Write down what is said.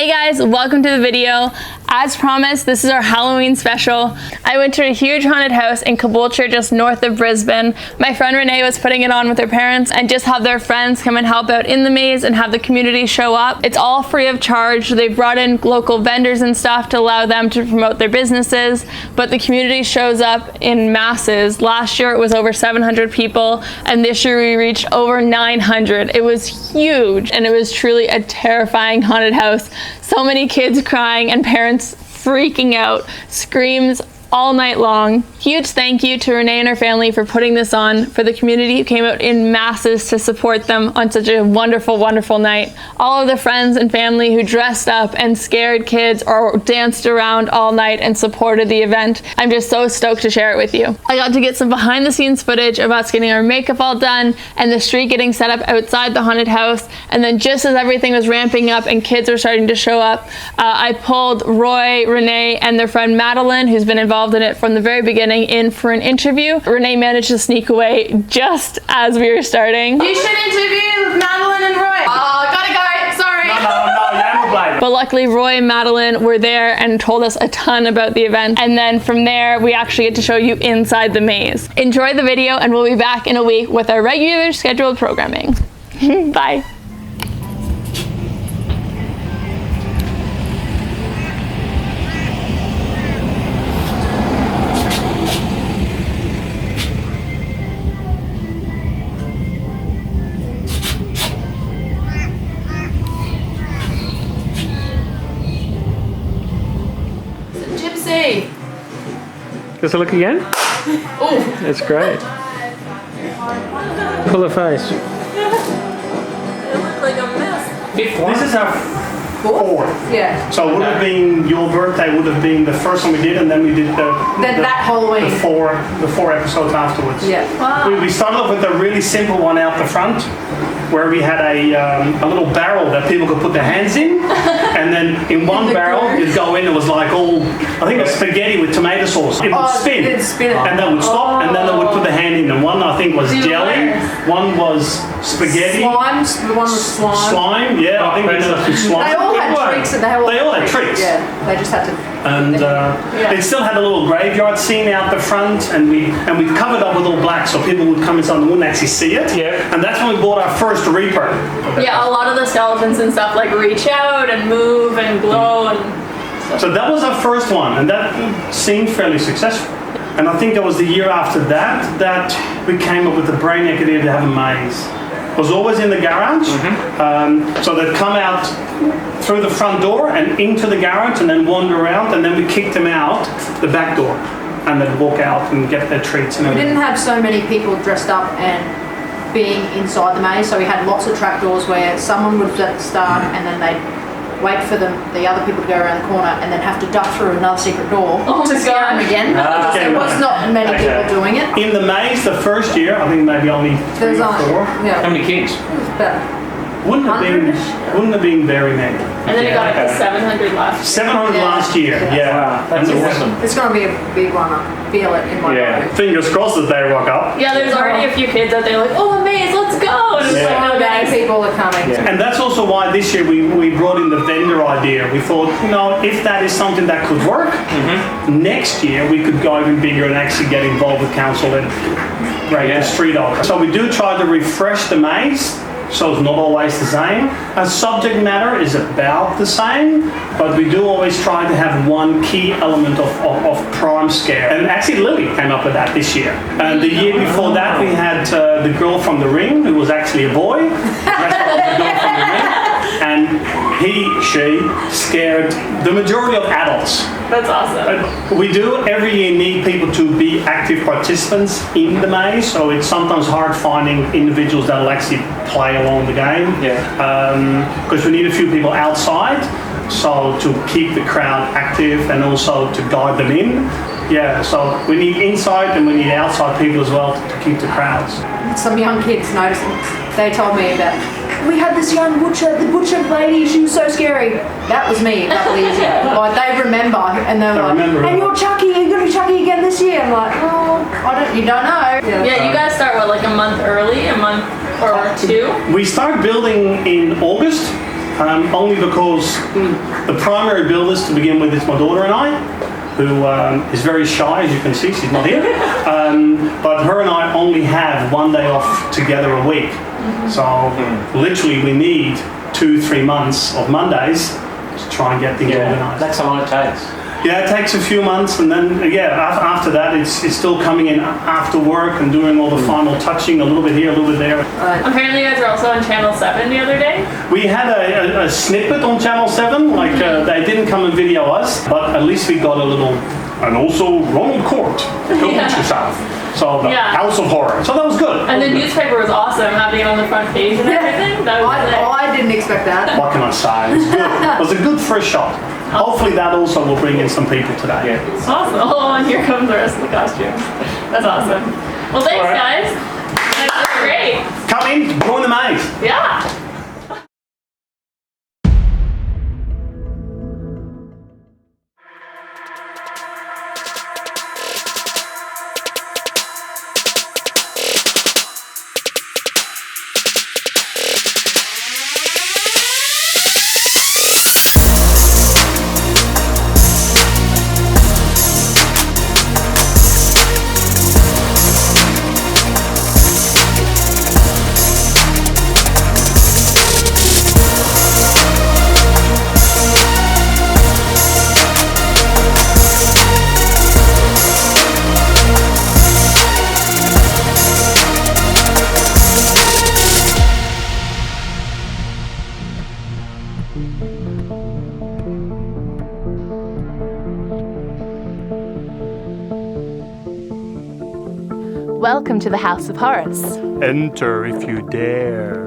Hey guys, welcome to the video. As promised, this is our Halloween special. I went to a huge haunted house in Caboolture, just north of Brisbane. My friend Renee was putting it on with her parents and just have their friends come and help out in the maze and have the community show up. It's all free of charge. They've brought in local vendors and stuff to allow them to promote their businesses, but the community shows up in masses. Last year it was over 700 people, and this year we reached over 900. It was huge, and it was truly a terrifying haunted house. So many kids crying and parents freaking out, screams all night long. Huge thank you to Renee and her family for putting this on, for the community who came out in masses to support them on such a wonderful, wonderful night. All of the friends and family who dressed up and scared kids or danced around all night and supported the event. I'm just so stoked to share it with you. I got to get some behind the scenes footage of us getting our makeup all done and the street getting set up outside the haunted house. And then just as everything was ramping up and kids were starting to show up, I pulled Roy, Renee, and their friend Madeline, who's been involved in it from the very beginning, in for an interview. Renee managed to sneak away just as we were starting. You should interview Madeline and Roy. Oh, gotta go, sorry. No, but luckily Roy and Madeline were there and told us a ton about the event. And then from there, we actually get to show you inside the maze. Enjoy the video, and we'll be back in a week with our regular scheduled programming. Bye. Does it look again? Oh, That's great. Pull her face. It looked like a mess. This is our fourth. yeah. So it would have been, your birthday would have been the first one we did, and then we did That Halloween. the four episodes afterwards. Yeah. Wow. We started off with a really simple one out the front, where we had a little barrel that people could put their hands in, and then in one barrel you'd go in. It was like all, I think it was spaghetti with tomato sauce. It would spin, it'd spin it. and then would stop, and then they would put the hand in. And one I think was Do you jelly, know? one was spaghetti. Slime. The one was slime. Slime, yeah, I think they ended up with slime. They all had Good work. tricks. They all had tricks. Yeah, they just had to. And they still had a little graveyard scene out the front, and we covered up with all black so people would come inside and wouldn't actually see it. Yeah. And that's when we bought our first Reaper. Yeah, a lot of the skeletons and stuff like reach out and move and glow and stuff. So that was our first one, and that seemed fairly successful. And I think it was the year after that we came up with the brainiac idea to have a maze. It was always in the garage, so they'd come out through the front door and into the garage and then wander around, and then we kicked them out the back door, and they'd walk out and get their treats and We everything. didn't have so many people dressed up and being inside the maze, so we had lots of trapdoors where someone would start and then they'd wait for the other people to go around the corner and then have to duck through another secret door to scare them again. There was not many people doing it. In the maze, the first year, I think maybe only 3 There's or 4. yeah, How many kids? but Wouldn't have been very many. And then it got up to 700 left. 700 Yeah. last year, yeah. Wow, that's And awesome. it's going to be a big one. I feel it in my Yeah. body. fingers crossed that they rock up. Yeah, there's already a few kids out there like, oh, a maze, let's go. And it's Yeah. like, no, Many guys. people are coming. Yeah. And that's also why this year we brought in the vendor idea. We thought, if that is something that could work, next year we could go even bigger and actually get involved with council and break the street open. So we do try to refresh the maze, so it's not always the same. Our subject matter is about the same, but we do always try to have one key element of prime scare. And actually Lily came up with that this year. And the year before that we had the girl from The Ring, who was actually a boy, dressed up as the girl from The Ring. And she scared the majority of adults. That's awesome. We do every year need people to be active participants in the maze, so it's sometimes hard finding individuals that will actually play along the game. Yeah. Because we need a few people outside, so to keep the crowd active and also to guide them in. Yeah, so we need inside and we need outside people as well to keep the crowds. Some young kids noticed. They told me that we had this young butcher, the butcher lady, she was so scary. That was me a couple of years ago. Like, they remember, and they're like, and you're Chucky, are you going to be Chucky again this year? I'm like, oh, you don't know. Yeah, you guys start, what, like a month early? A month or 2? We start building in August. only because the primary builders to begin with is my daughter and I, who is very shy, as you can see, she's not here. But her and I only have 1 day off together a week. So literally we need 2-3 months of Mondays to try and get things organised. That's how long it takes. Yeah, it takes a few months, and then after that, it's still coming in after work and doing all the final touching, a little bit here, a little bit there. Apparently you guys were also on Channel 7 the other day. We had a snippet on Channel 7, like they didn't come and video us, but at least we got a little. And also Ronald Court, Caboolture South. So the House of Horror. So that was good. And the newspaper was awesome, having it on the front page and everything. That was I didn't expect that. What can I say? It was good. It was a good first shot. Hopefully that also will bring in some people today. awesome. Oh, and here comes the rest of the costumes. That's awesome. Well, thanks, guys. That's great. Come in, join the maze. Yeah. Welcome to the House of Horrors. Enter if you dare.